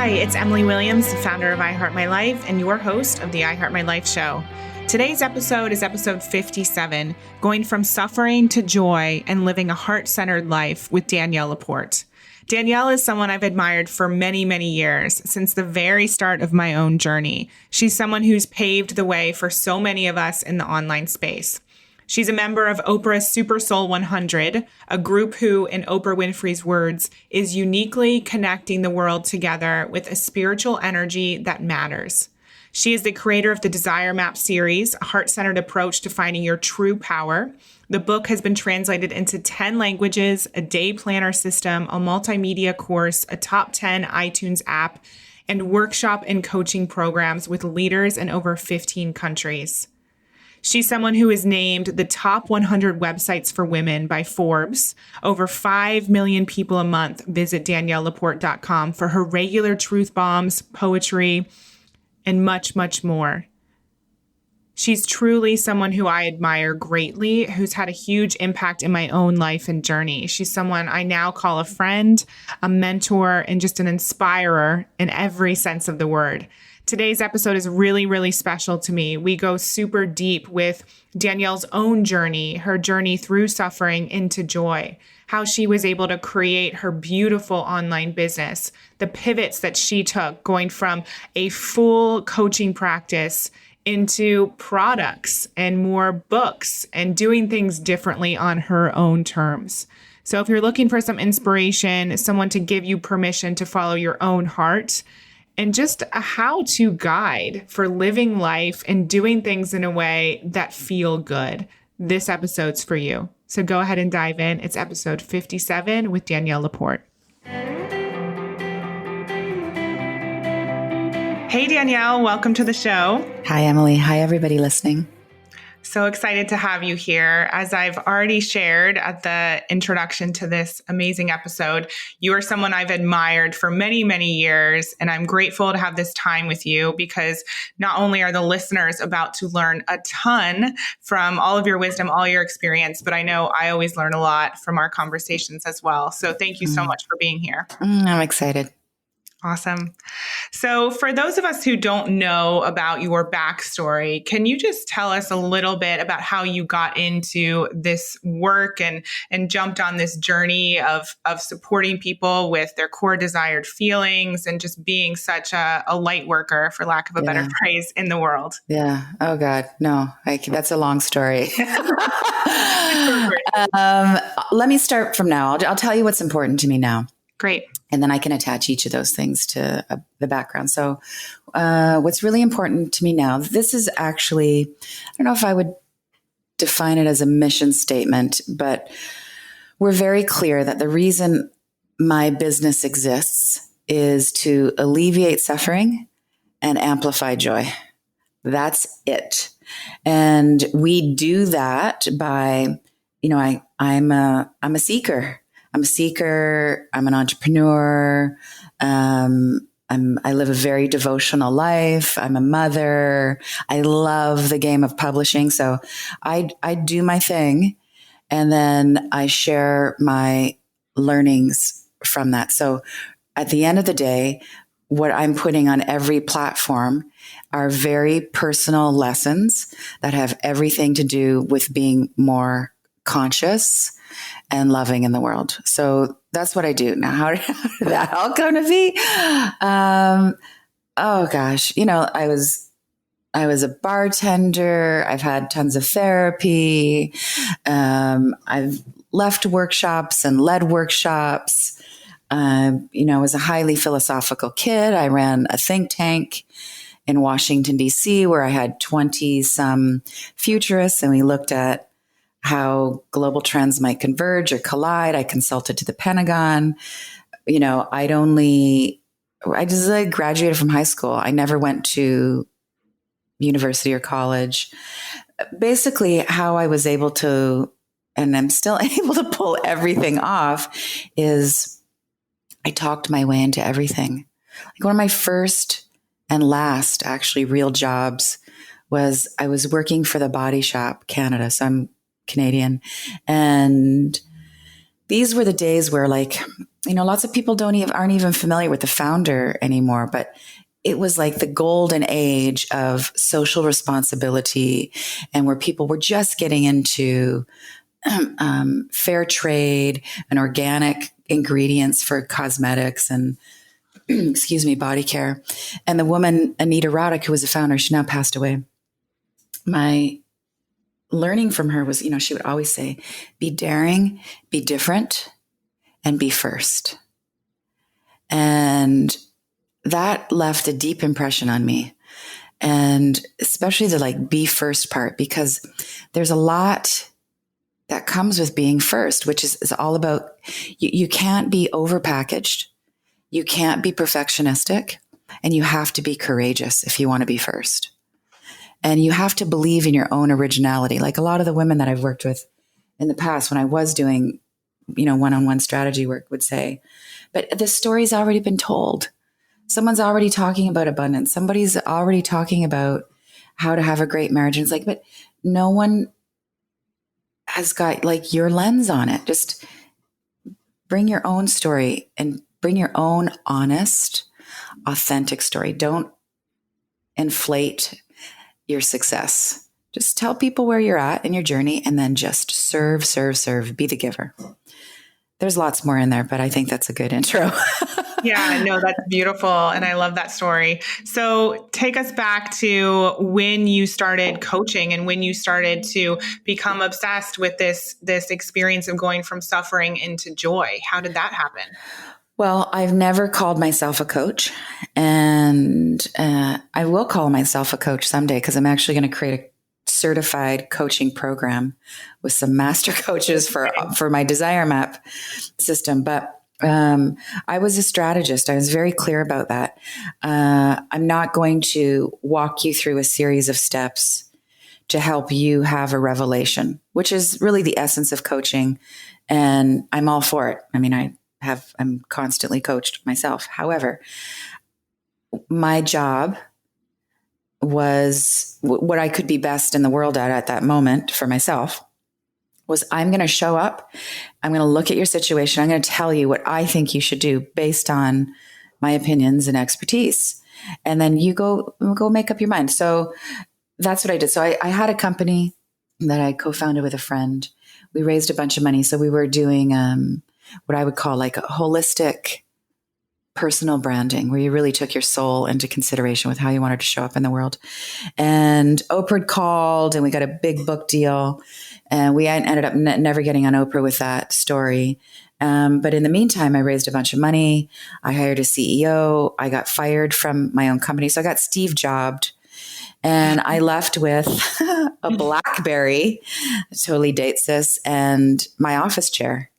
Hi, it's Emily Williams, the founder of I Heart My Life and your host of the I Heart My Life show. Today's episode is episode 57, Going from Suffering to Joy and Living a Heart-Centered Life with Danielle LaPorte. Danielle is someone I've admired for many, many years, since the very start of my own journey. She's someone who's paved the way for so many of us in the online space. She's a member of Oprah's Super Soul 100, a group who, in Oprah Winfrey's words, is uniquely connecting the world together with a spiritual energy that matters. She is the creator of the Desire Map series, a heart-centered approach to finding your true power. The book has been translated into 10 languages, a day planner system, a multimedia course, a top 10 iTunes app, and workshop and coaching programs with leaders in over 15 countries. She's someone who is named the top 100 websites for women by Forbes. Over 5 million people a month visit DanielleLaPorte.com for her regular truth bombs, poetry, and much, much more. She's truly someone who I admire greatly, who's had a huge impact in my own life and journey. She's someone I now call a friend, a mentor, and just an inspirer in every sense of the word. Today's episode is really, really special to me. We go super deep with Danielle's own journey, her journey through suffering into joy, how she was able to create her beautiful online business, the pivots that she took going from a full coaching practice into products and more books and doing things differently on her own terms. So if you're looking for some inspiration, someone to give you permission to follow your own heart, and just a how-to guide for living life and doing things in a way that feel good, this episode's for you. So go ahead and dive in. It's episode 57 with Danielle LaPorte. Hey, Danielle, welcome to the show. Hi, Emily. Hi, everybody listening. So excited to have you here. As I've already shared at the introduction to this amazing episode, you are someone I've admired for many, many years, and I'm grateful to have this time with you because not only are the listeners about to learn a ton from all of your wisdom, all your experience, but I know I always learn a lot from our conversations as well. So thank you so much for being here. I'm excited. Awesome. So for those of us who don't know about your backstory, can you just tell us a little bit about how you got into this work and jumped on this journey of supporting people with their core desired feelings and just being such a light worker, for lack of a better phrase, in the world? Yeah. Oh, God. No, that's a long story. Let me start from now. I'll tell you what's important to me now. Great. And then I can attach each of those things to the background. So what's really important to me now, this is actually, I don't know if I would define it as a mission statement, but we're very clear that the reason my business exists is to alleviate suffering and amplify joy. That's it. And we do that by, I'm a seeker. I'm a seeker. I'm an entrepreneur. I live a very devotional life. I'm a mother. I love the game of publishing. So I do my thing, and then I share my learnings from that. So at the end of the day, what I'm putting on every platform are very personal lessons that have everything to do with being more conscious and loving in the world. So that's what I do. Now, how did that all come to be? Oh gosh, I was a bartender. I've had tons of therapy. I've left workshops and led workshops. I was a highly philosophical kid. I ran a think tank in Washington, D.C., where I had 20 some futurists, and we looked at how global trends might converge or collide. I consulted to the Pentagon. I just graduated from high school. I never went to university or college. Basically, how I was able to, and I'm still able to pull everything off, is I talked my way into everything. Like one of my first and last actually real jobs was I was working for the Body Shop Canada. So I'm Canadian. And these were the days where, like, lots of people aren't even familiar with the founder anymore, but it was like the golden age of social responsibility, and where people were just getting into fair trade and organic ingredients for cosmetics and excuse me, body care. And the woman, Anita Roddick, who was the founder, she now passed away. My learning from her was, she would always say, be daring, be different, and be first. And that left a deep impression on me. And especially the like be first part, because there's a lot that comes with being first, which is all about, you can't be overpackaged. You can't be perfectionistic, and you have to be courageous if you want to be first. And you have to believe in your own originality. Like a lot of the women that I've worked with in the past, when I was doing, one-on-one strategy work, would say, but the story's already been told. Someone's already talking about abundance. Somebody's already talking about how to have a great marriage. And it's like, but no one has got like your lens on it. Just bring your own story and bring your own honest, authentic story. Don't inflate your success. Just tell people where you're at in your journey, and then just serve, be the giver. There's lots more in there, but I think that's a good intro. Yeah, no, that's beautiful. And I love that story. So take us back to when you started coaching and when you started to become obsessed with this experience of going from suffering into joy. How did that happen? Well, I've never called myself a coach, and I will call myself a coach someday, because I'm actually going to create a certified coaching program with some master coaches for my Desire Map system. But I was a strategist. I was very clear about that. I'm not going to walk you through a series of steps to help you have a revelation, which is really the essence of coaching. And I'm all for it. I mean, I'm constantly coached myself. However, my job was what I could be best in the world at that moment for myself was, I'm going to show up. I'm going to look at your situation. I'm going to tell you what I think you should do based on my opinions and expertise. And then you go make up your mind. So that's what I did. So I had a company that I co-founded with a friend. We raised a bunch of money. So we were doing what I would call like a holistic personal branding, where you really took your soul into consideration with how you wanted to show up in the world. And Oprah called, and we got a big book deal, and we ended up never getting on Oprah with that story. But in the meantime, I raised a bunch of money. I hired a CEO. I got fired from my own company. So I got Steve jobbed, and I left with a BlackBerry, totally dates this, and my office chair,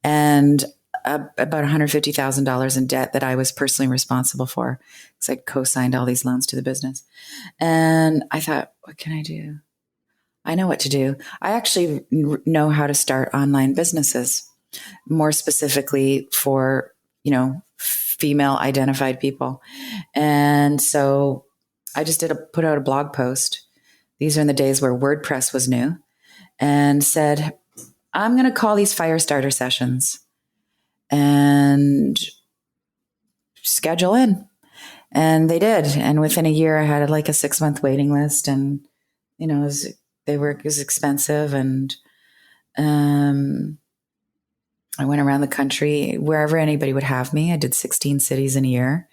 and about $150,000 in debt that I was personally responsible for, because I'd co-signed all these loans to the business. And I thought, what can I do? I know what to do. I actually know how to start online businesses, more specifically for, female identified people. And so I just put out a blog post. These are in the days where WordPress was new, and said, I'm going to call these fire starter sessions and schedule in. And they did. And within a year, I had like a 6-month waiting list, and, it was expensive. And I went around the country wherever anybody would have me. I did 16 cities in a year,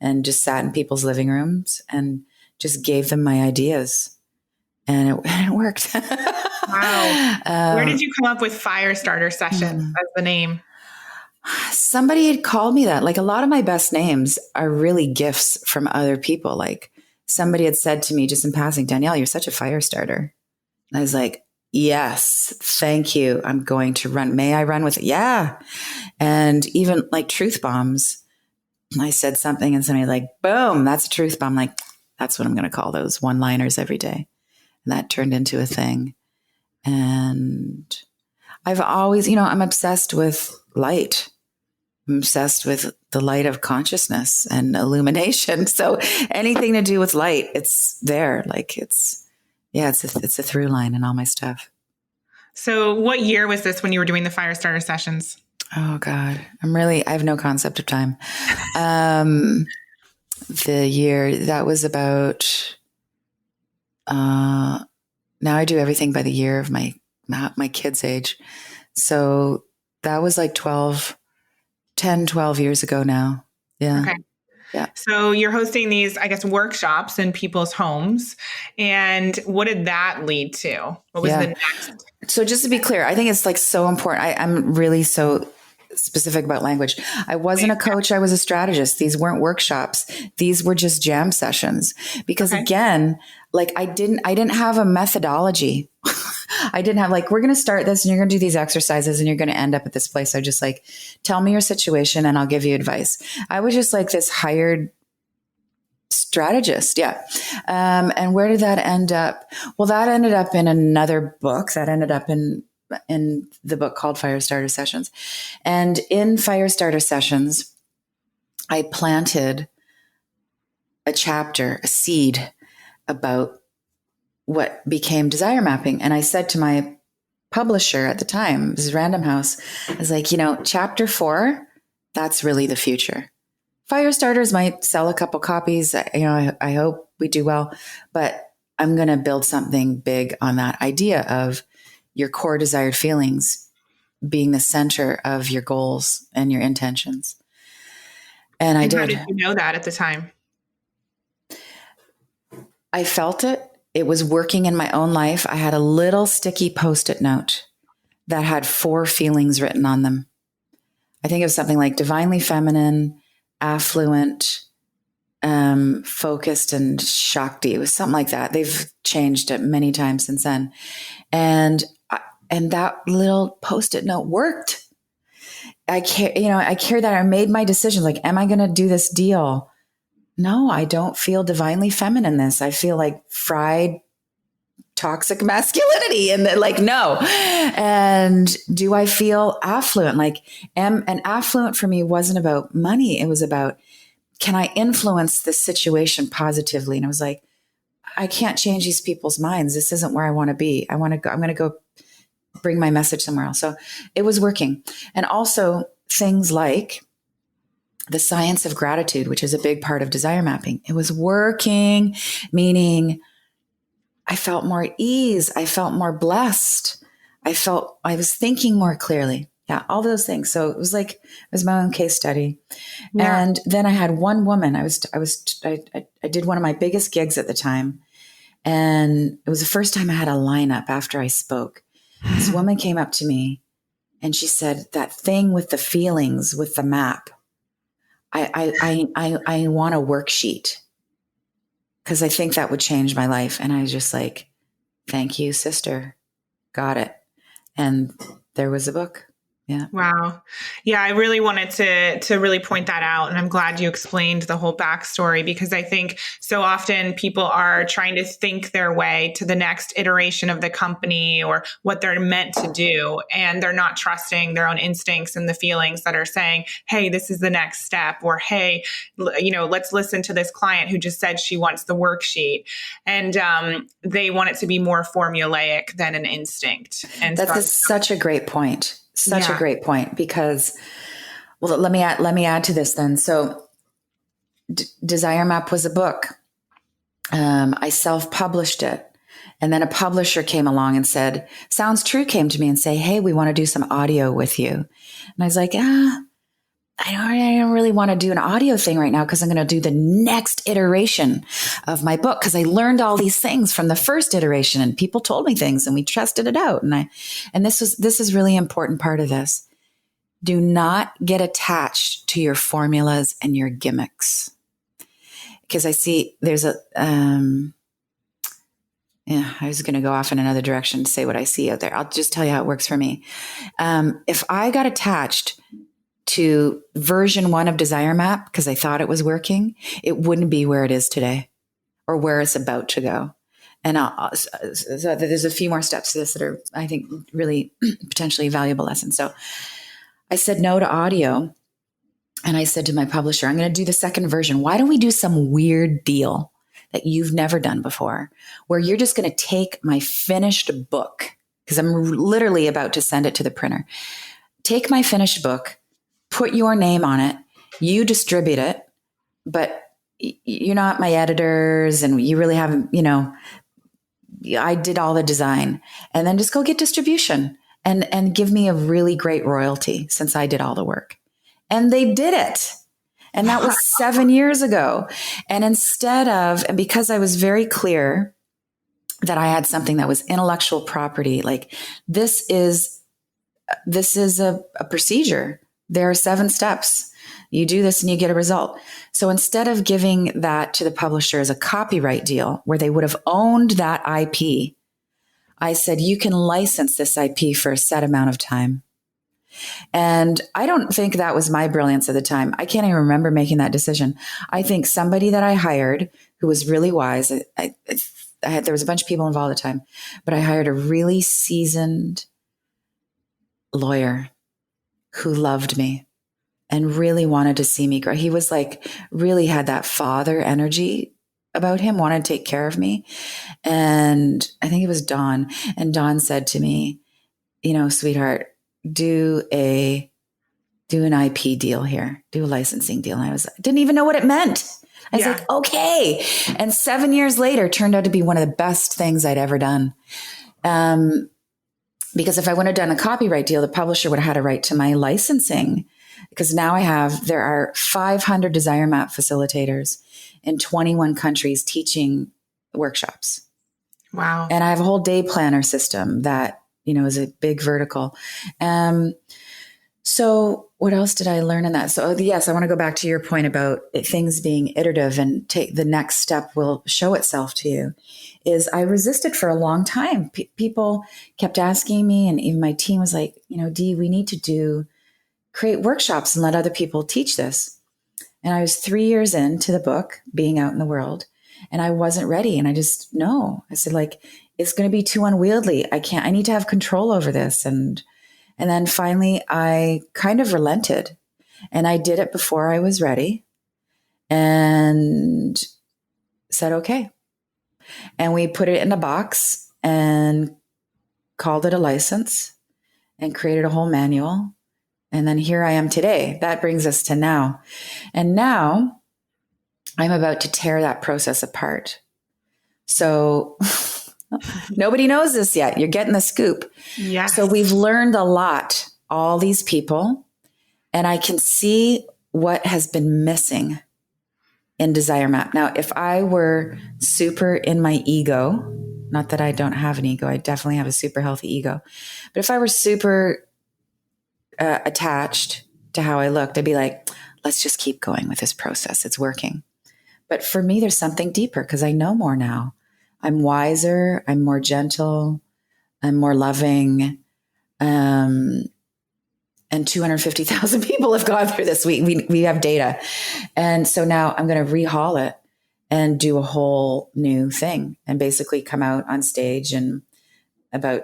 and just sat in people's living rooms and just gave them my ideas. And it worked. Wow. Where did you come up with Fire Starter Sessions as the name? Somebody had called me that. Like, a lot of my best names are really gifts from other people. Like, somebody had said to me just in passing, Danielle, you're such a fire starter. And I was like, yes, thank you. I'm going to run. May I run with it? Yeah. And even like truth bombs, I said something and somebody like, boom, that's a truth bomb. Like, that's what I'm going to call those one-liners every day. And that turned into a thing. And I've always, I'm obsessed with light. I'm obsessed with the light of consciousness and illumination. So anything to do with light, it's there. Like, it's a through line in all my stuff. So what year was this when you were doing the fire starter sessions? Oh God, I have no concept of time. The year that was about, now I do everything by the year of my kid's age. So that was like 12 years ago now. Yeah. Okay. Yeah. So you're hosting these, I guess, workshops in people's homes. And what did that lead to? What was the next? So just to be clear, I think it's like so important. I'm really so specific about language. I wasn't a coach. I was a strategist. These weren't workshops. These were just jam sessions because again, like I didn't have a methodology. I didn't have like, we're going to start this and you're going to do these exercises and you're going to end up at this place. I just like, tell me your situation and I'll give you advice. I was just like this hired strategist. Yeah. And where did that end up? Well, that ended up in another book that ended up in the book called Fire Starter Sessions. And in Fire Starter Sessions, I planted a chapter, a seed about what became desire mapping. And I said to my publisher at the time, this is Random House, I was like, chapter 4, that's really the future. Fire starters might sell a couple copies. I hope we do well, but I'm going to build something big on that idea of your core desired feelings being the center of your goals and your intentions. And I did. How did you know that at the time? I felt it. It was working in my own life. I had a little sticky Post-it note that had 4 feelings written on them. I think it was something like divinely feminine, affluent, focused, and Shakti. It was something like that. They've changed it many times since then. And that little Post-it note worked. I care that I made my decision. Like, am I going to do this deal? No, I don't feel divinely feminine this. I feel like fried toxic masculinity and no. And do I feel affluent? And affluent for me wasn't about money. It was about, can I influence this situation positively? And I was like, I can't change these people's minds. This isn't where I want to be. I'm going to go bring my message somewhere else. So it was working. And also things like the science of gratitude, which is a big part of desire mapping. It was working, meaning I felt more at ease. I felt more blessed. I was thinking more clearly. Yeah, all those things. So it was my own case study. Yeah. And then I had one woman. I did one of my biggest gigs at the time. And it was the first time I had a lineup after I spoke. This woman came up to me and she said, that thing with the feelings, with the map, I want a worksheet because I think that would change my life. And I was just like, thank you, sister. Got it. And there was a book. Yeah. Wow. Yeah, I really wanted to really point that out. And I'm glad you explained the whole backstory because I think so often people are trying to think their way to the next iteration of the company or what they're meant to do. And they're not trusting their own instincts and the feelings that are saying, hey, this is the next step. Or, hey, let's listen to this client who just said she wants the worksheet. And they want it to be more formulaic than an instinct. And that's such a great point. Such a great point because, well, let me add to this then. So Desire Map was a book. I self-published it. And then a publisher came along and said, Sounds True came to me and say, hey, we want to do some audio with you. And I was like, I don't really want to do an audio thing right now because I'm going to do the next iteration of my book because I learned all these things from the first iteration and people told me things and we tested it out. And this is really important part of this. Do not get attached to your formulas and your gimmicks. Because I see there's I was going to go off in another direction to say what I see out there. I'll just tell you how it works for me. If I got attached to version 1 of Desire Map because I thought it was working, it wouldn't be where it is today or where it's about to go. And so there's a few more steps to this that are, I think, really potentially valuable lessons. So I said no to audio. And I said to my publisher, I'm going to do the second version. Why don't we do some weird deal that you've never done before, where you're just going to take my finished book because I'm literally about to send it to the printer. Take my finished book, put your name on it, you distribute it, but you're not my editors and you really haven't, I did all the design, and then just go get distribution and give me a really great royalty since I did all the work. And they did it. And that was 7 years ago. And and because I was very clear that I had something that was intellectual property, like this is a procedure. There are 7 steps. You do this and you get a result. So instead of giving that to the publisher as a copyright deal where they would have owned that IP, I said, you can license this IP for a set amount of time. And I don't think that was my brilliance at the time. I can't even remember making that decision. I think somebody that I hired who was really wise, there was a bunch of people involved at the time, but I hired a really seasoned lawyer who loved me and really wanted to see me grow. He was like, really had that father energy about him, wanted to take care of me. And I think it was Don. And Don said to me, sweetheart, do an IP deal here, do a licensing deal. And I didn't even know what it meant. I was like, okay. And 7 years later, turned out to be one of the best things I'd ever done. Because if I would have done a copyright deal, the publisher would have had a right to my licensing. Because now there are 500 Desire Map facilitators in 21 countries teaching workshops. Wow. And I have a whole day planner system that, is a big vertical. So what else did I learn in that? So yes, I want to go back to your point about things being iterative and the next step will show itself to you. Is I resisted for a long time. People kept asking me, and even my team was like, Dee, we need to create workshops and let other people teach this. And I was 3 years into the book being out in the world and I wasn't ready. And I said, it's going to be too unwieldy. I need to have control over this. And then finally I kind of relented and I did it before I was ready and said, okay. And we put it in a box and called it a license and created a whole manual. And then here I am today. That brings us to now. And now I'm about to tear that process apart. So nobody knows this yet. You're getting the scoop. Yes. So we've learned a lot, all these people, and I can see what has been missing in Desire Map. Now, if I were super in my ego, not that I don't have an ego, I definitely have a super healthy ego, but if I were super attached to how I looked, I'd be like, let's just keep going with this process. It's working. But for me, there's something deeper because I know more now. I'm wiser. I'm more gentle. I'm more loving. And 250,000 people have gone through this. We have data. And so now I'm going to rehaul it and do a whole new thing and basically come out on stage in about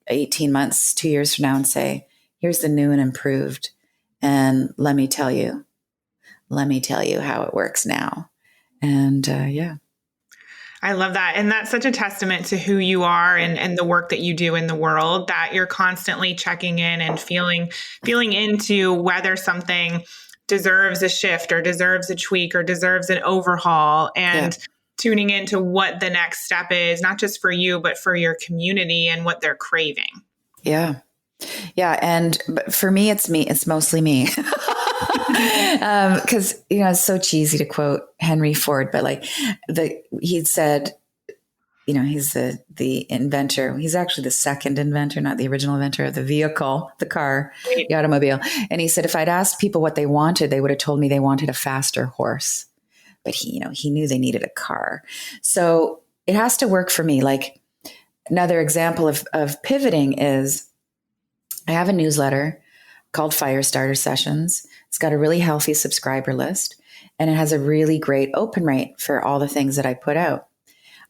18 months, 2 years from now and say, here's the new and improved. And let me tell you how it works now. And yeah. I love that. And that's such a testament to who you are and the work that you do in the world, that you're constantly checking in and feeling into whether something deserves a shift or deserves a tweak or deserves an overhaul, and tuning into what the next step is, not just for you, but for your community and what they're craving. Yeah. Yeah. And for me, it's mostly me. Cause it's so cheesy to quote Henry Ford, but he said, he's the inventor. He's actually the second inventor, not the original inventor of the vehicle, the car, the automobile. And he said, if I'd asked people what they wanted, they would have told me they wanted a faster horse, but he knew they needed a car. So it has to work for me. Like another example of pivoting is I have a newsletter called Firestarter Sessions. It's got a really healthy subscriber list, and it has a really great open rate for all the things that I put out.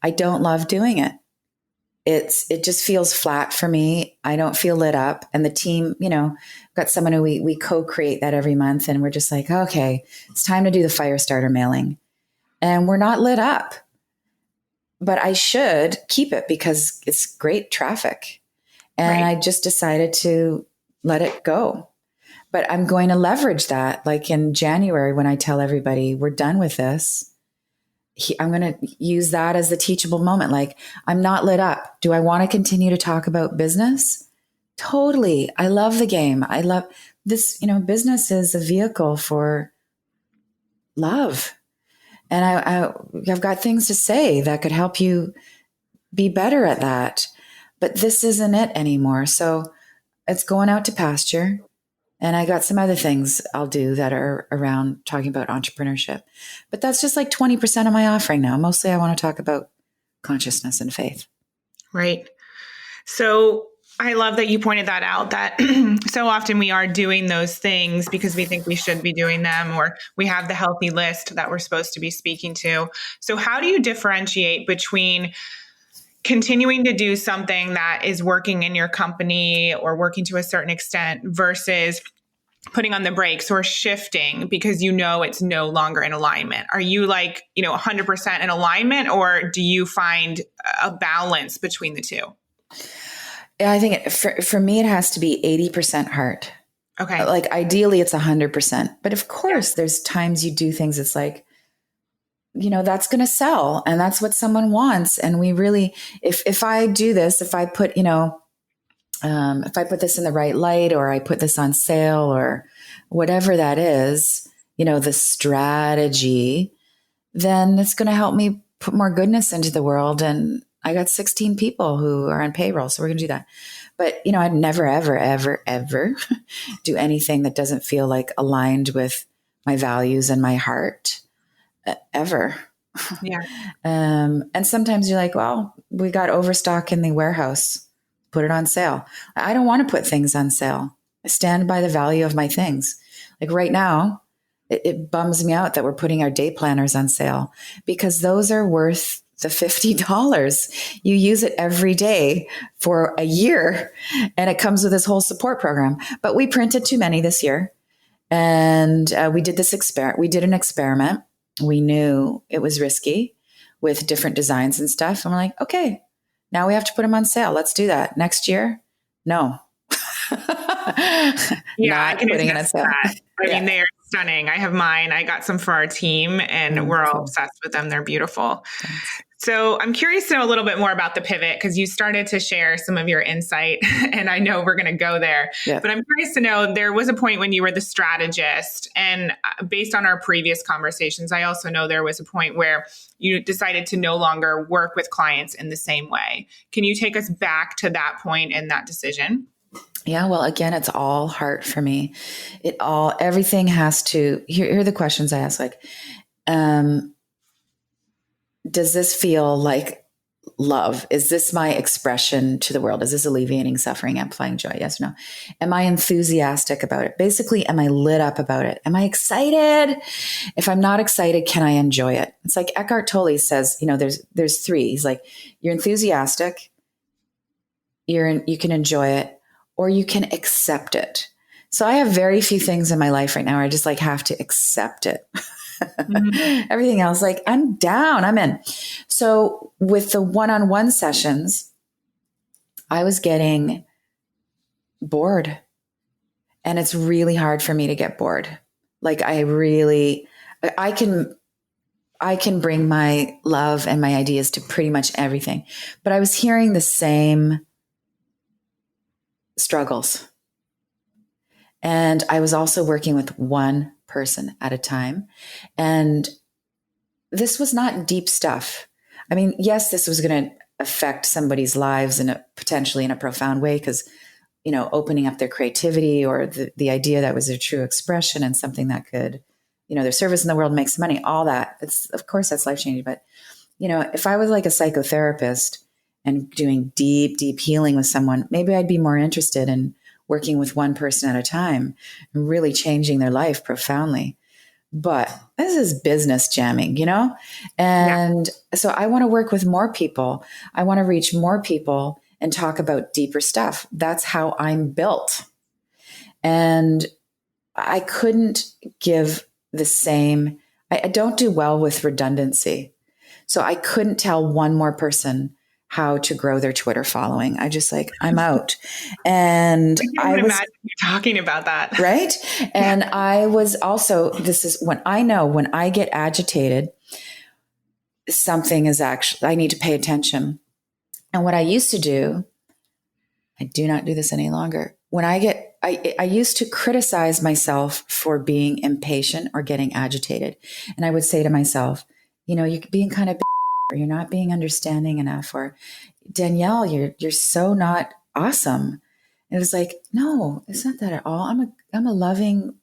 I don't love doing it. It just feels flat for me. I don't feel lit up. And the team, got someone who we co-create that every month, and we're just like, okay, it's time to do the Firestarter mailing. And we're not lit up. But I should keep it because it's great traffic. And Right. I just decided to let it go. But I'm going to leverage that. Like in January, when I tell everybody we're done with this, I'm going to use that as the teachable moment. Like, I'm not lit up. Do I want to continue to talk about business? Totally. I love the game. I love this. Business is a vehicle for love. And I've got things to say that could help you be better at that. But this isn't it anymore. So it's going out to pasture. And I got some other things I'll do that are around talking about entrepreneurship. But that's just like 20% of my offering now. Mostly I want to talk about consciousness and faith. Right. So I love that you pointed that out, that so often we are doing those things because we think we should be doing them, or we have the healthy list that we're supposed to be speaking to. So how do you differentiate between continuing to do something that is working in your company or working to a certain extent versus putting on the brakes or shifting because it's no longer in alignment? Are you 100% in alignment, or do you find a balance between the two? Yeah, I think for me, it has to be 80% heart. Okay. Like ideally it's 100%. But of course, there's times you do things. It's like, that's going to sell and that's what someone wants. And we really, if I do this, if I put, if I put this in the right light, or I put this on sale, or whatever that is, the strategy, then it's going to help me put more goodness into the world. And I got 16 people who are on payroll. So we're going to do that. But, I'd never, ever, ever, ever do anything that doesn't feel like aligned with my values and my heart. Ever. Yeah. And sometimes you're like, well, we got overstock in the warehouse, put it on sale. I don't want to put things on sale. I stand by the value of my things. Like right now, it bums me out that we're putting our day planners on sale, because those are worth the $50. You use it every day for a year, and it comes with this whole support program. But we printed too many this year. And we did an experiment. We knew it was risky with different designs and stuff. And we're like, okay, now we have to put them on sale. Let's do that. Next year? No. Yeah, I can putting it on attest sale. to that. I mean, they are stunning. I have mine. I got some for our team, and we're all obsessed with them. They're beautiful. Thanks. So I'm curious to know a little bit more about the pivot, because you started to share some of your insight, and I know we're going to go there. Yeah. But I'm curious to know, there was a point when you were the strategist, and based on our previous conversations, I also know there was a point where you decided to no longer work with clients in the same way. Can you take us back to that point and that decision? Yeah, well, again, it's all heart for me. Everything has to, here are the questions I ask, like, does this feel like love? Is this my expression to the world? Is this alleviating suffering, amplifying joy? Yes or no? Am I enthusiastic about it? Basically, am I lit up about it? Am I excited? If I'm not excited, can I enjoy it? It's like Eckhart Tolle says, there's three. He's like, you're enthusiastic, you can enjoy it, or you can accept it. So I have very few things in my life right now where I just have to accept it. Mm-hmm. Everything else, I'm down, I'm in. So with the one-on-one sessions, I was getting bored, and it's really hard for me to get bored. I can bring my love and my ideas to pretty much everything, but I was hearing the same struggles. And I was also working with one person at a time. And this was not deep stuff. I mean, yes, this was going to affect somebody's lives potentially in a profound way, because, opening up their creativity, or the idea that was their true expression and something that could, their service in the world makes money, all that. Of course, that's life-changing. But, if I was like a psychotherapist and doing deep, deep healing with someone, maybe I'd be more interested in working with one person at a time and really changing their life profoundly. But this is business jamming, And so I want to work with more people. I want to reach more people and talk about deeper stuff. That's how I'm built. And I couldn't give the same. I don't do well with redundancy. So I couldn't tell one more person how to grow their Twitter following. I just like, I'm out. And I can't even imagine you talking about that. Right. And I was also, this is when I get agitated, something is actually, I need to pay attention. And what I used to do, I do not do this any longer. When I used to criticize myself for being impatient or getting agitated. And I would say to myself, you're being kind of, or you're not being understanding enough, or Danielle, you're so not awesome. And it was like, no, it's not that at all. I'm a loving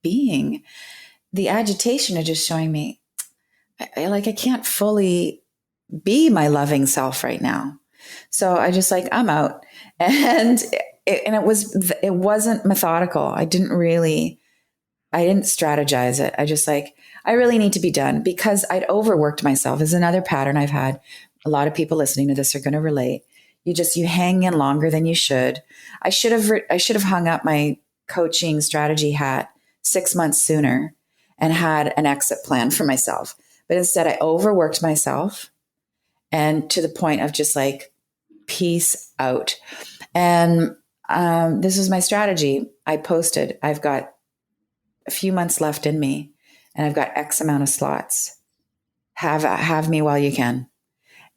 being. The agitation is just showing me, I can't fully be my loving self right now. So I just like, I'm out. And it wasn't methodical. I didn't strategize it. I just like, I really need to be done, because I'd overworked myself is another pattern I've had. A lot of people listening to this are going to relate. You hang in longer than you should. I should have hung up my coaching strategy hat 6 months sooner and had an exit plan for myself. But instead I overworked myself, and to the point of just like, peace out. And this is my strategy. I posted, I've got a few months left in me, and I've got X amount of slots. Have me while you can.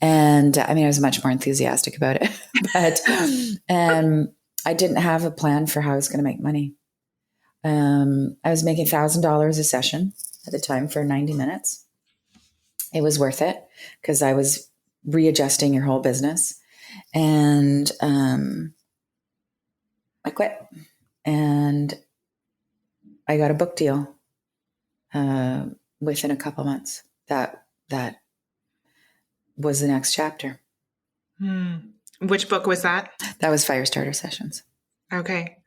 And I was much more enthusiastic about it, but I didn't have a plan for how I was going to make money. I was making $1,000 a session at the time for 90 minutes. It was worth it because I was readjusting your whole business. And I quit, and I got a book deal within a couple months. That was the next chapter. Which book was that? That was Firestarter Sessions. Okay.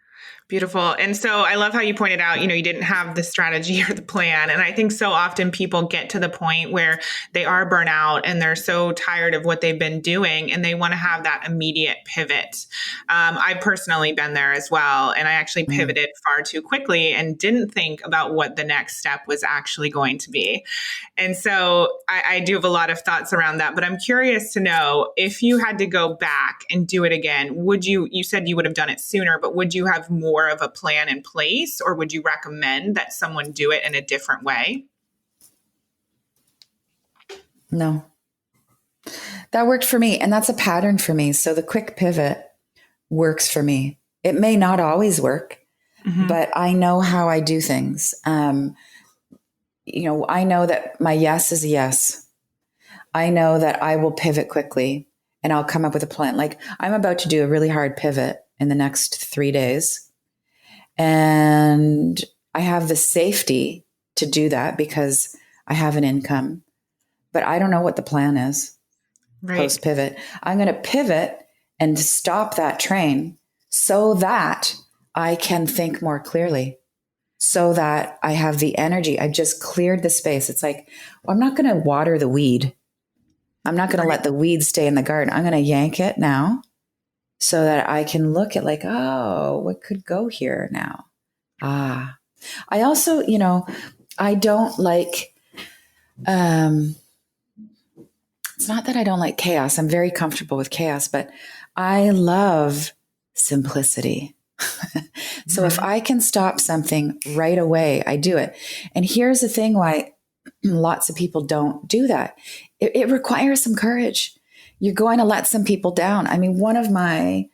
Beautiful. And so I love how you pointed out, you didn't have the strategy or the plan. And I think so often people get to the point where they are burnt out and they're so tired of what they've been doing, and they want to have that immediate pivot. I've personally been there as well. And I actually pivoted far too quickly and didn't think about what the next step was actually going to be. And so I do have a lot of thoughts around that, but I'm curious to know, if you had to go back and do it again, you said you would have done it sooner, but would you have more of a plan in place, or would you recommend that someone do it in a different way? No, that worked for me. And that's a pattern for me. So the quick pivot works for me. It may not always work, but I know how I do things. I know that my yes is a yes. I know that I will pivot quickly, and I'll come up with a plan. Like, I'm about to do a really hard pivot in the next 3 days. And I have the safety to do that because I have an income, but I don't know what the plan is post pivot. I'm going to pivot and stop that train so that I can think more clearly, so that I have the energy. I've just cleared the space. It's like, well, I'm not going to water the weed. I'm not going to let the weed stay in the garden. I'm going to yank it now, so that I can look at like, oh, what could go here now? I also, I don't like, it's not that I don't like chaos. I'm very comfortable with chaos, but I love simplicity. So if I can stop something right away, I do it. And here's the thing why lots of people don't do that. It requires some courage. You're going to let some people down. One of my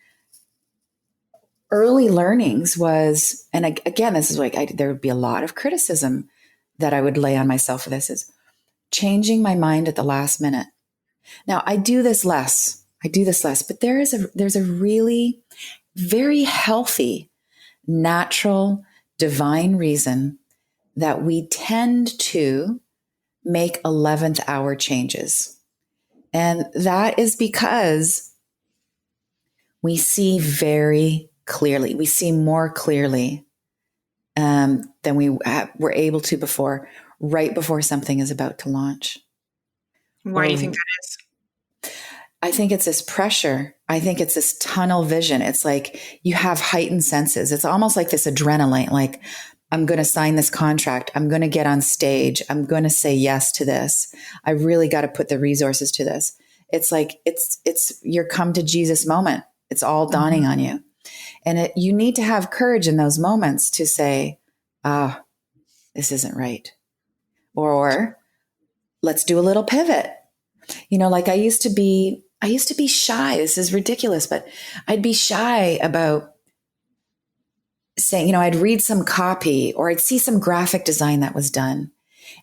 early learnings was, and again, this is like, there would be a lot of criticism that I would lay on myself for this, is changing my mind at the last minute. Now I do this less, but there's a really very healthy, natural, divine reason that we tend to make 11th hour changes. And that is because we see very clearly. We see more clearly than we were able to before, right before something is about to launch. Why do you think that is? I think it's this pressure. I think it's this tunnel vision. It's like you have heightened senses. It's almost like this adrenaline, like, I'm going to sign this contract. I'm going to get on stage. I'm going to say yes to this. I really got to put the resources to this. It's like, it's your come to Jesus moment. It's all dawning on you. And you need to have courage in those moments to say, this isn't right. Or let's do a little pivot. Like I used to be shy. This is ridiculous, but I'd be shy about saying, I'd read some copy or I'd see some graphic design that was done.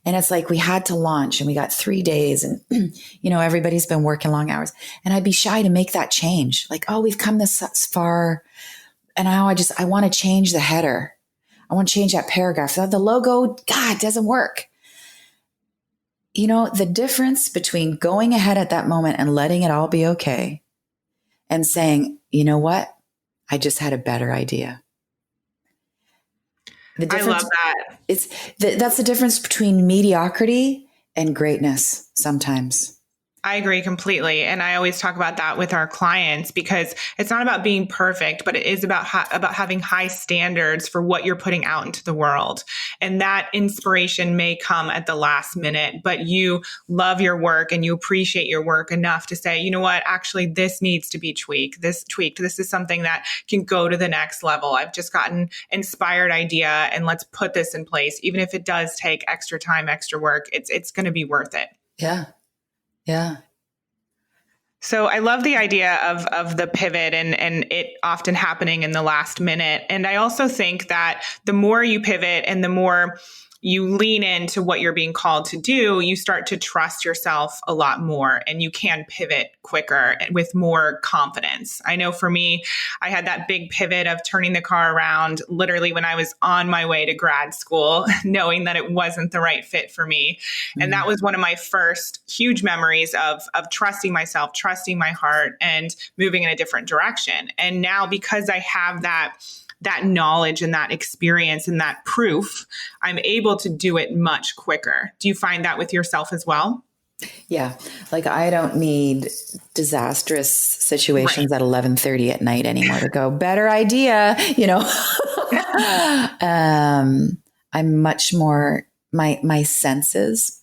And it's like we had to launch and we got 3 days and, everybody's been working long hours. And I'd be shy to make that change. Like, we've come this far. And now I want to change the header. I want to change that paragraph. So the logo, God, it doesn't work. The difference between going ahead at that moment and letting it all be okay and saying, you know what? I just had a better idea. I love that. That's the difference between mediocrity and greatness sometimes. I agree completely. And I always talk about that with our clients because it's not about being perfect, but it is about having high standards for what you're putting out into the world. And that inspiration may come at the last minute, but you love your work and you appreciate your work enough to say, you know what, actually, this needs to be tweaked. This is something that can go to the next level. I've just gotten inspired idea and let's put this in place. Even if it does take extra time, extra work, it's going to be worth it. Yeah. Yeah. So I love the idea of the pivot and it often happening in the last minute. And I also think that the more you pivot and the more you lean into what you're being called to do, you start to trust yourself a lot more and you can pivot quicker with more confidence. I know for me, I had that big pivot of turning the car around literally when I was on my way to grad school, knowing that it wasn't the right fit for me. Mm-hmm. And that was one of my first huge memories of trusting myself, trusting my heart and moving in a different direction. And now because I have that knowledge and that experience and that proof, I'm able to do it much quicker. Do you find that with yourself as well? Yeah. Like I don't need disastrous situations at 11:30 at night anymore to go, better idea, I'm much more, my senses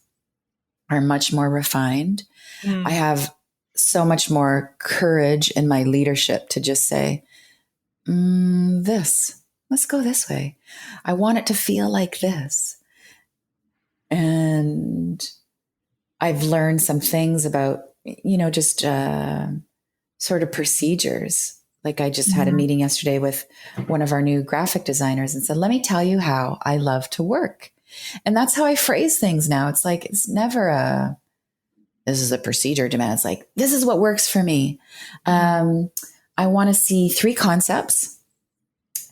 are much more refined. I have so much more courage in my leadership to just say, let's go this way. I want it to feel like this. And I've learned some things about, just sort of procedures. Like I just had a meeting yesterday with one of our new graphic designers and said, let me tell you how I love to work. And that's how I phrase things now. It's like, it's never this is a procedure demand. It's like, this is what works for me. I want to see 3 concepts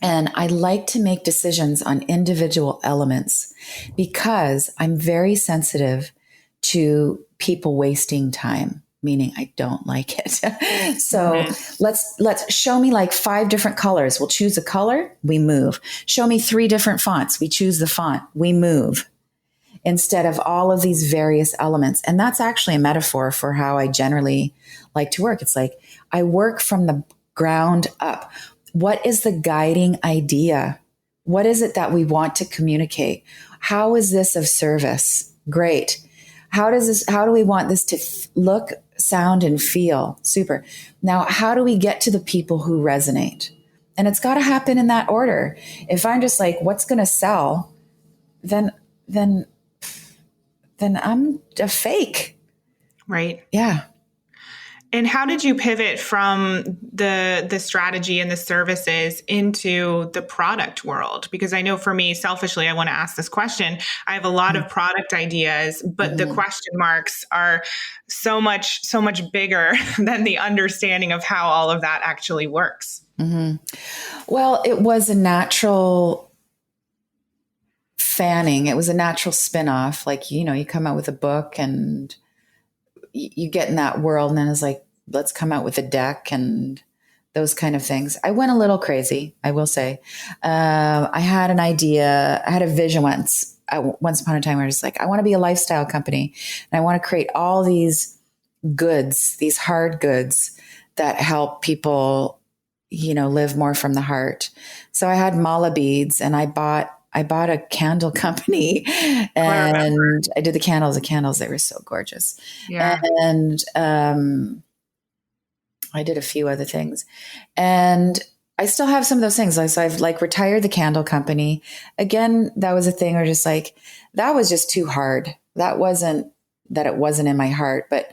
and I like to make decisions on individual elements because I'm very sensitive to people wasting time, meaning I don't like it. So let's show me like 5 different colors. We'll choose a color, we move. Show me 3 different fonts. We choose the font, we move. Instead of all of these various elements. And that's actually a metaphor for how I generally like to work. It's like I work from the ground up. What is the guiding idea? What is it that we want to communicate? How is this of service? Great. How do we want this to look, sound, and feel? Super. Now, how do we get to the people who resonate? And it's got to happen in that order. If I'm just like, what's going to sell? Then I'm a fake. Right. Yeah. And how did you pivot from the strategy and the services into the product world? Because I know for me, selfishly, I want to ask this question. I have a lot of product ideas, but the question marks are so much bigger than the understanding of how all of that actually works. Well, it was a natural fanning. It was a natural spin-off. Like, you come out with a book and you get in that world and then it's like, let's come out with a deck and those kind of things. I went a little crazy, I will say. I had an idea. I had a vision once upon a time where I was like, I want to be a lifestyle company and I want to create all these goods, these hard goods that help people, live more from the heart. So I had mala beads and I I bought a candle company and I did the candles. They were so gorgeous. Yeah. And I did a few other things, and I still have some of those things. So I've like retired the candle company. Again, that was a thing where just like, that was just too hard. That wasn't that it wasn't in my heart, but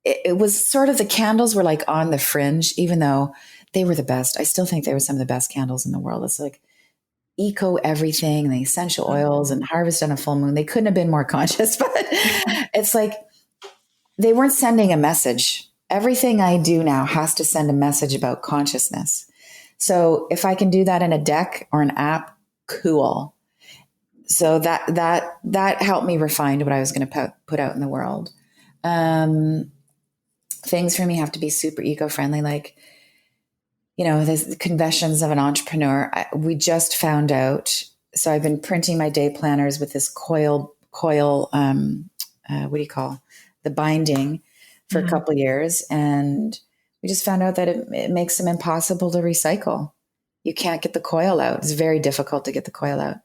it was sort of, the candles were like on the fringe, even though they were the best. I still think they were some of the best candles in the world. It's like eco everything, the essential oils and harvest on a full moon. They couldn't have been more conscious, but it's like they weren't sending a message. Everything I do now has to send a message about consciousness. So if I can do that in a deck or an app, cool. So that helped me refine what I was going to put out in the world. Things for me have to be super eco-friendly, like, the confessions of an entrepreneur. We just found out. So I've been printing my day planners with this coil, what do you call the binding for a couple of years. And we just found out that it makes them impossible to recycle. You can't get the coil out. It's very difficult to get the coil out.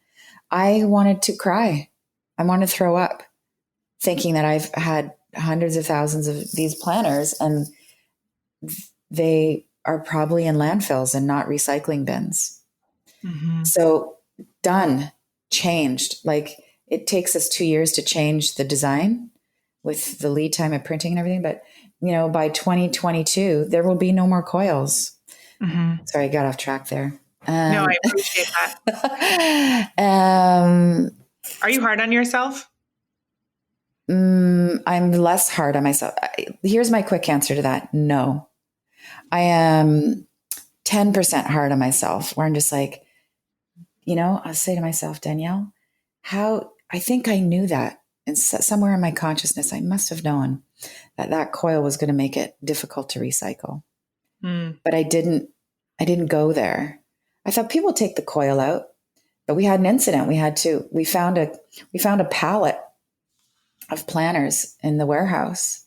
I wanted to cry. I wanted to throw up, thinking that I've had hundreds of thousands of these planners and they are probably in landfills and not recycling bins. So done, changed. Like, it takes us 2 years to change the design with the lead time of printing and everything. But, by 2022, there will be no more coils. Sorry, I got off track there. No, I appreciate that. Are you hard on yourself? I'm less hard on myself. Here's my quick answer to that. No, I am 10% hard on myself, where I'm just like, I'll say to myself, Danielle, I think I knew that. And somewhere in my consciousness, I must have known that coil was going to make it difficult to recycle. But I didn't go there. I thought people take the coil out, but we had an incident. We found a pallet of planners in the warehouse,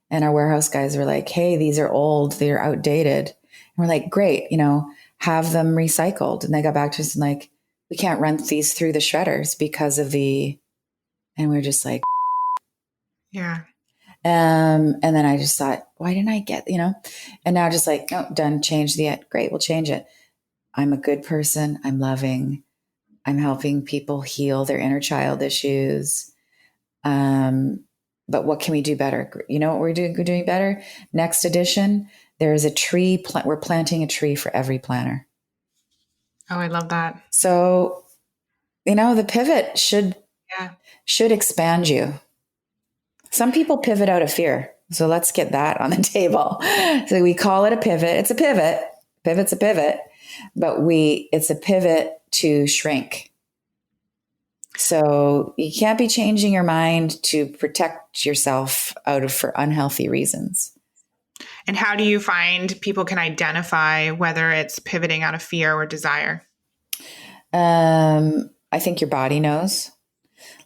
and our warehouse guys were like, hey, these are old, they're outdated. And we're like, great, have them recycled. And they got back to us and like, we can't run these through the shredders because of and we're just like, yeah. And then I just thought, why didn't I get, and now just like, oh, done, change great, we'll change it. I'm a good person. I'm loving. I'm helping people heal their inner child issues. But what can we do better? You know what we're doing better? Next edition, there is a tree. We're planting a tree for every planner. Oh, I love that. So, the pivot should expand you. Some people pivot out of fear. So let's get that on the table. So we call it a pivot. It's a pivot. Pivot's a pivot, but it's a pivot to shrink. So you can't be changing your mind to protect yourself for unhealthy reasons. And how do you find people can identify whether it's pivoting out of fear or desire? I think your body knows.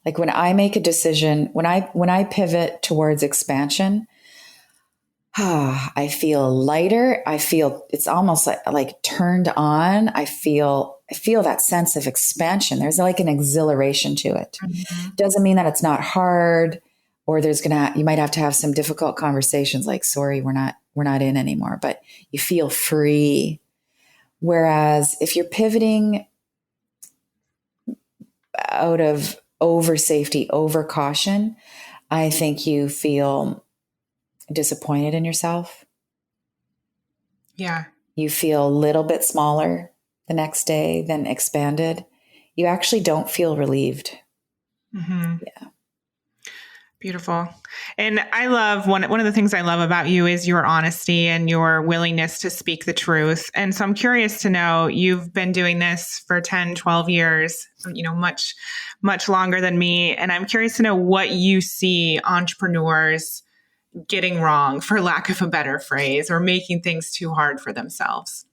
Like when I make a decision, when I pivot towards expansion, I feel lighter. I feel it's almost like turned on. I feel that sense of expansion. There's like an exhilaration to it. Doesn't mean that it's not hard, or you might have to have some difficult conversations like, sorry, we're not in anymore, but you feel free. Whereas if you're pivoting out of over safety, over caution, I think you feel disappointed in yourself. Yeah. You feel a little bit smaller the next day than expanded. You actually don't feel relieved. Yeah. Beautiful. And I love one of the things I love about you is your honesty and your willingness to speak the truth. And so I'm curious to know, you've been doing this for 10, 12 years, much, much longer than me. And I'm curious to know what you see entrepreneurs getting wrong, for lack of a better phrase, or making things too hard for themselves.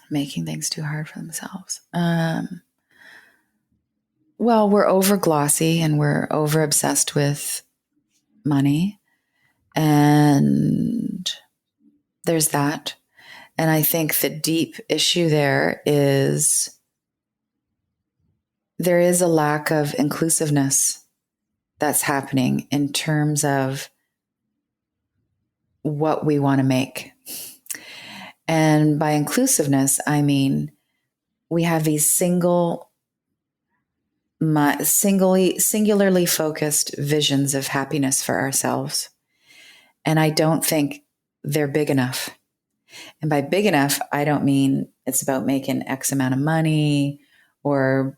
Making things too hard for themselves. Well, we're over glossy and we're over obsessed with money. And there's that. And I think the deep issue there is there is a lack of inclusiveness that's happening in terms of what we want to make. And by inclusiveness, I mean, we have these singularly focused visions of happiness for ourselves. And I don't think they're big enough. And by big enough, I don't mean it's about making X amount of money or,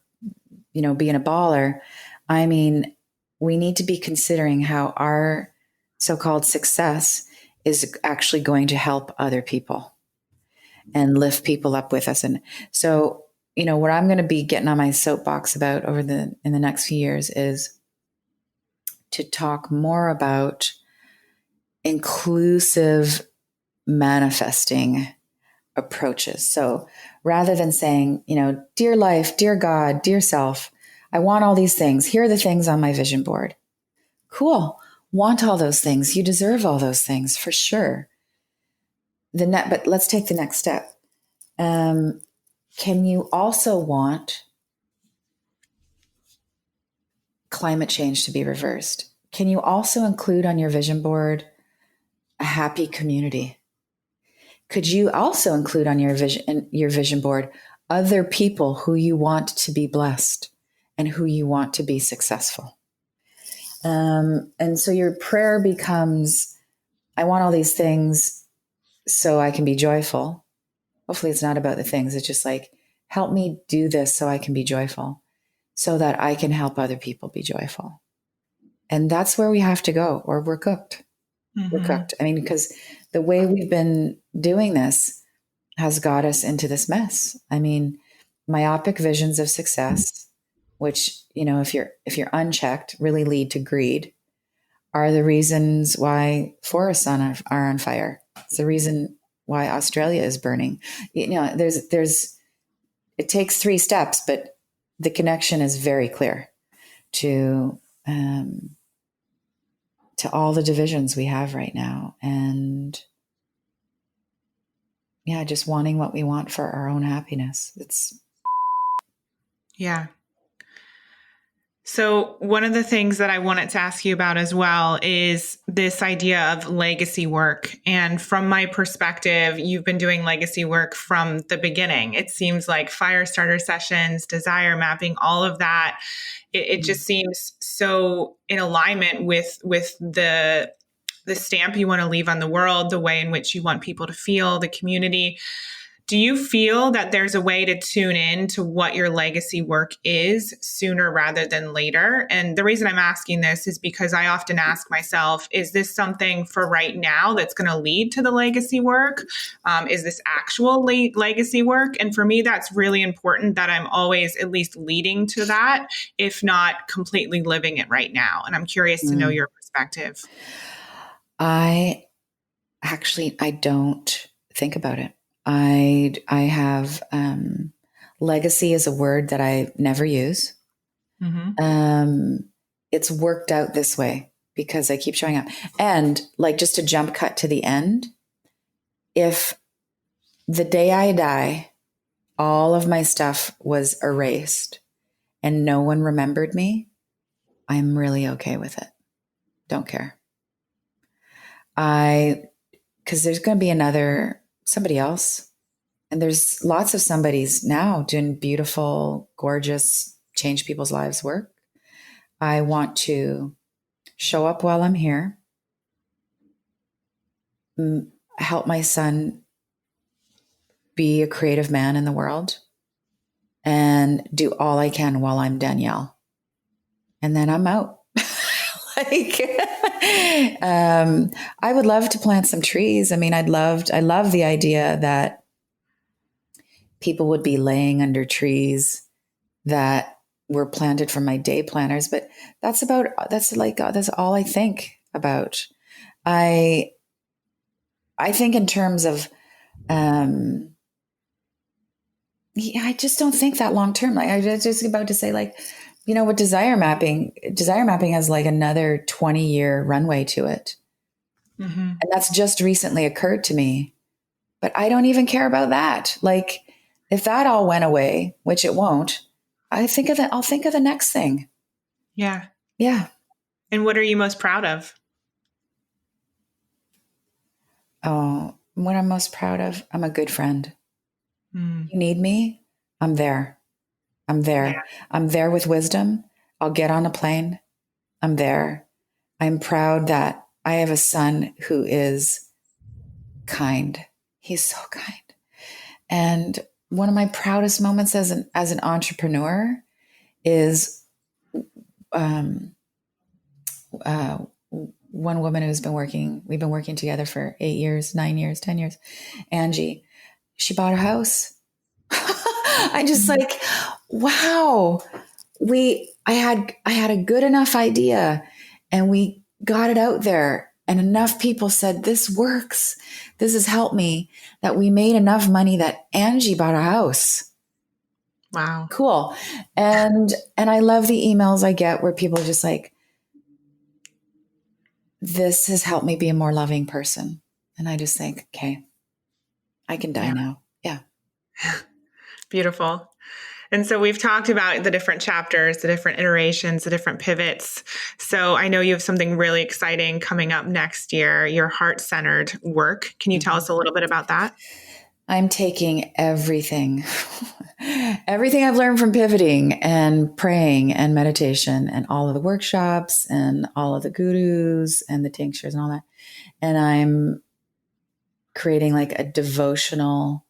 being a baller. I mean, we need to be considering how our so-called success is actually going to help other people and lift people up with us. And so, what I'm going to be getting on my soapbox about in the next few years is to talk more about inclusive manifesting approaches. So rather than saying, dear life, dear God, dear self, I want all these things. Here are the things on my vision board. Cool. Want all those things. You deserve all those things for sure. But let's take the next step. Can you also want climate change to be reversed? Can you also include on your vision board a happy community? Could you also include on your vision board other people who you want to be blessed and who you want to be successful? And so your prayer becomes, I want all these things so I can be joyful. Hopefully it's not about the things. It's just like, help me do this so I can be joyful, so that I can help other people be joyful. And that's where we have to go, or we're cooked. Mm-hmm. We're cooked. I mean, because the way we've been doing this has got us into this mess. I mean, myopic visions of success, which, if you're unchecked, really lead to greed, are the reasons why forests are on fire. It's the reason why Australia is burning. It takes 3 steps, but the connection is very clear to all the divisions we have right now. And just wanting what we want for our own happiness. Yeah. So one of the things that I wanted to ask you about as well is this idea of legacy work. And from my perspective, you've been doing legacy work from the beginning. It seems like fire starter sessions, desire mapping, all of that. It just seems so in alignment with the stamp you want to leave on the world, the way in which you want people to feel, the community. Do you feel that there's a way to tune in to what your legacy work is sooner rather than later? And the reason I'm asking this is because I often ask myself, is this something for right now that's going to lead to the legacy work? Is this actual legacy work? And for me, that's really important that I'm always at least leading to that, if not completely living it right now. And I'm curious to know your perspective. I don't think about it. I have, legacy is a word that I never use. Mm-hmm. It's worked out this way because I keep showing up. And just to jump cut to the end, if the day I die, all of my stuff was erased and no one remembered me, I'm really okay with it. Don't care. Because there's going to be somebody else. And there's lots of somebodies now doing beautiful, gorgeous, change people's lives work. I want to show up while I'm here, help my son be a creative man in the world, and do all I can while I'm Danielle. And then I'm out. I would love to plant some trees. I mean, I love the idea that people would be laying under trees that were planted from my day planners, but that's all I think about. I think in terms of, I just don't think that long term. I was just about to say, with desire mapping has another 20-year runway to it. Mm-hmm. And that's just recently occurred to me, but I don't even care about that. If that all went away, which it won't, I'll think of the next thing. Yeah. Yeah. And what are you most proud of? Oh, what I'm most proud of, I'm a good friend. Mm. You need me? I'm there. I'm there. Yeah. I'm there with wisdom. I'll get on a plane. I'm there. I'm proud that I have a son who is kind. He's so kind. And one of my proudest moments as an entrepreneur is um, uh, one woman we've been working together for 8 years, 9 years, 10 years. Angie, she bought a house. I just like, wow. I had a good enough idea and we got it out there and enough people said, this works. This has helped me, that we made enough money that Angie bought a house. Wow. Cool. And I love the emails I get where people are just like, this has helped me be a more loving person. And I just think, okay, I can die now. Yeah. Beautiful. And so we've talked about the different chapters, the different iterations, the different pivots. So I know you have something really exciting coming up next year, your heart-centered work. Can you tell us a little bit about that? I'm taking everything I've learned from pivoting and praying and meditation and all of the workshops and all of the gurus and the tinctures and all that. And I'm creating like a devotional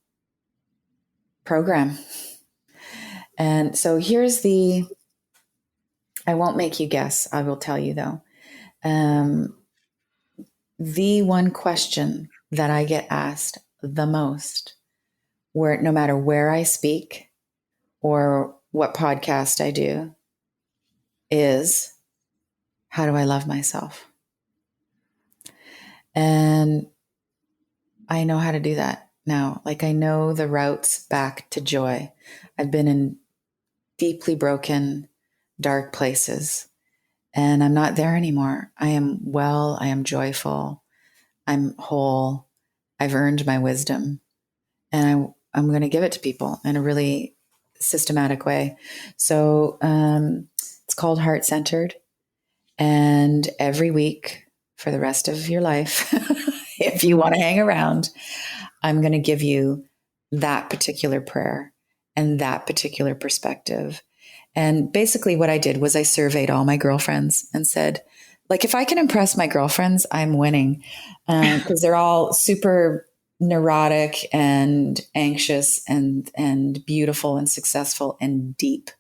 program. And so I won't make you guess. I will tell you though. The one question that I get asked the most, where no matter where I speak or what podcast I do, is how do I love myself? And I know how to do that now. Like I know the routes back to joy. I've been in deeply broken, dark places and I'm not there anymore. I am well, I am joyful, I'm whole, I've earned my wisdom, and I'm going to give it to people in a really systematic way. So it's called Heart Centered. And every week for the rest of your life, if you want to hang around, I'm going to give you that particular prayer and that particular perspective. And basically what I did was I surveyed all my girlfriends and said, like, if I can impress my girlfriends, I'm winning, because they're all super neurotic and anxious and beautiful and successful and deep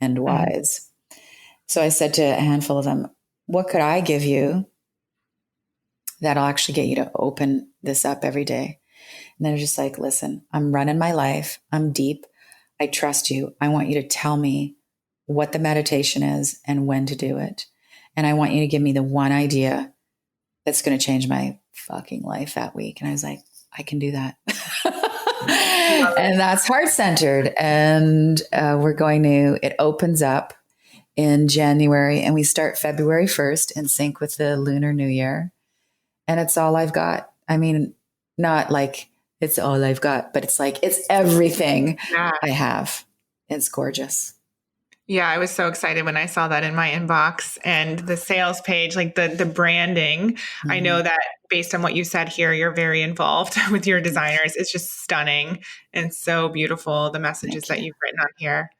and wise. So I said to a handful of them, what could I give you that'll actually get you to open this up every day? And they're just like, listen, I'm running my life. I'm deep. I trust you. I want you to tell me what the meditation is and when to do it. And I want you to give me the one idea that's going to change my fucking life that week. And I was like, I can do that. And that's heart centered. And it opens up in January and we start February 1st in sync with the Lunar New Year. And it's all I've got. I mean, not like it's all I've got, but it's like, it's everything I have. It's gorgeous. Yeah, I was so excited when I saw that in my inbox and the sales page, like the branding. Mm-hmm. I know that based on what you said here, you're very involved with your designers. It's just stunning and so beautiful, the messages that you've written on here.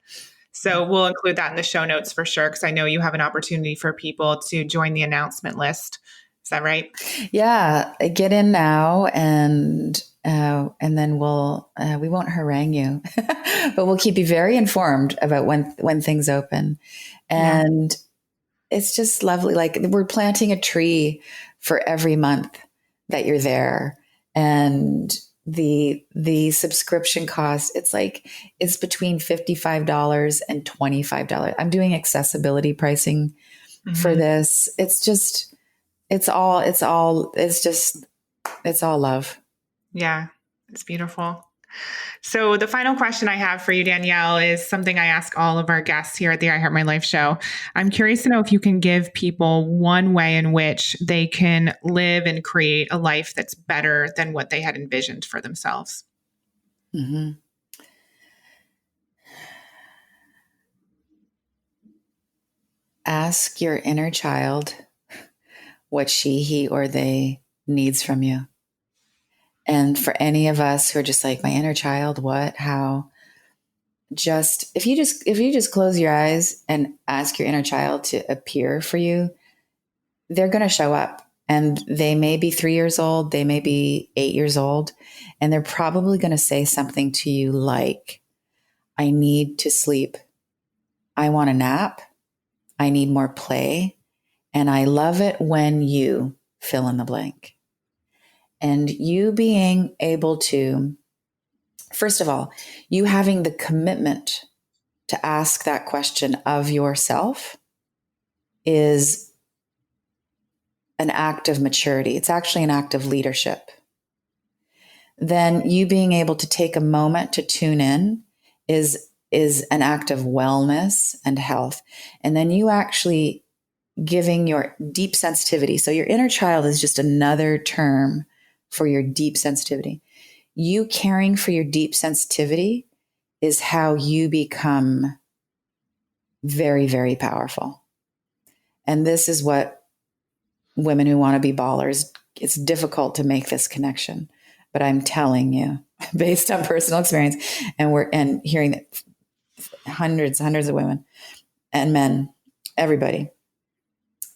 So we'll include that in the show notes for sure, because I know you have an opportunity for people to join the announcement list. Is that right? Yeah, get in now and then we won't harangue you, but we'll keep you very informed about when things open. And it's just lovely. Like we're planting a tree for every month that you're there. And the subscription cost, it's between $55 and $25. I'm doing accessibility pricing for this. It's all love. Yeah, it's beautiful. So the final question I have for you, Danielle, is something I ask all of our guests here at the I Heart My Life show. I'm curious to know if you can give people one way in which they can live and create a life that's better than what they had envisioned for themselves. Mm-hmm. ask your inner child what she, he, or they needs from you. And for any of us who are just like, my inner child, what, how, if you just close your eyes and ask your inner child to appear for you, they're going to show up. And they may be 3 years old, they may be 8 years old, and they're probably going to say something to you like, I need to sleep. I want a nap. I need more play. And I love it when you fill in the blank. And you being able to, first of all, you having the commitment to ask that question of yourself is an act of maturity. It's actually an act of leadership. Then you being able to take a moment to tune in is an act of wellness and health. And then you actually giving your deep sensitivity. So your inner child is just another term for your deep sensitivity. You caring for your deep sensitivity is how you become very, very powerful. And this is what women who want to be ballers, it's difficult to make this connection. But I'm telling you, based on personal experience, and hearing that hundreds of women and men, everybody,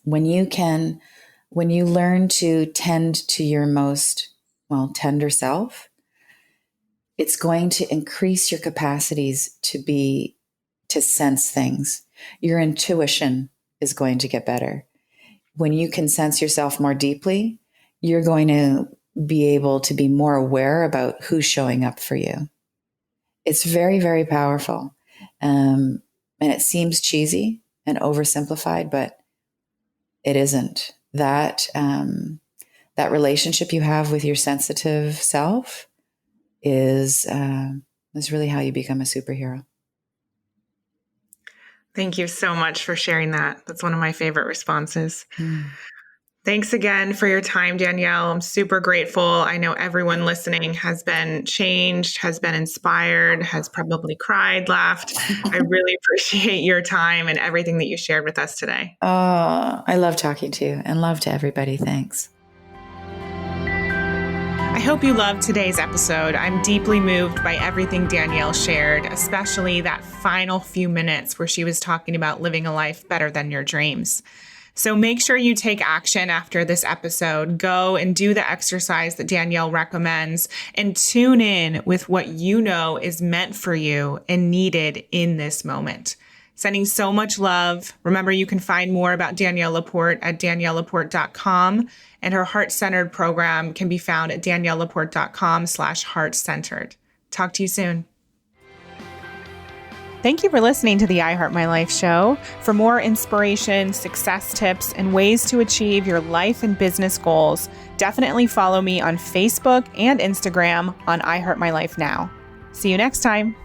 when you learn to tend to your most, tender self, it's going to increase your capacities to sense things. Your intuition is going to get better. When you can sense yourself more deeply, you're going to be able to be more aware about who's showing up for you. It's very, very powerful. And it seems cheesy and oversimplified, but it isn't. That relationship you have with your sensitive self is really how you become a superhero. Thank you so much for sharing that. That's one of my favorite responses. Thanks again for your time, Danielle. I'm super grateful. I know everyone listening has been changed, has been inspired, has probably cried, laughed. I really appreciate your time and everything that you shared with us today. Oh, I love talking to you and love to everybody. Thanks. I hope you loved today's episode. I'm deeply moved by everything Danielle shared, especially that final few minutes where she was talking about living a life better than your dreams. So make sure you take action after this episode. Go and do the exercise that Danielle recommends and tune in with what you know is meant for you and needed in this moment. Sending so much love. Remember, you can find more about Danielle LaPorte at daniellelaporte.com, and her heart-centered program can be found at daniellelaporte.com/heart-centered. Talk to you soon. Thank you for listening to the I Heart My Life show. For more inspiration, success tips, and ways to achieve your life and business goals, definitely follow me on Facebook and Instagram on I Heart My Life Now. See you next time.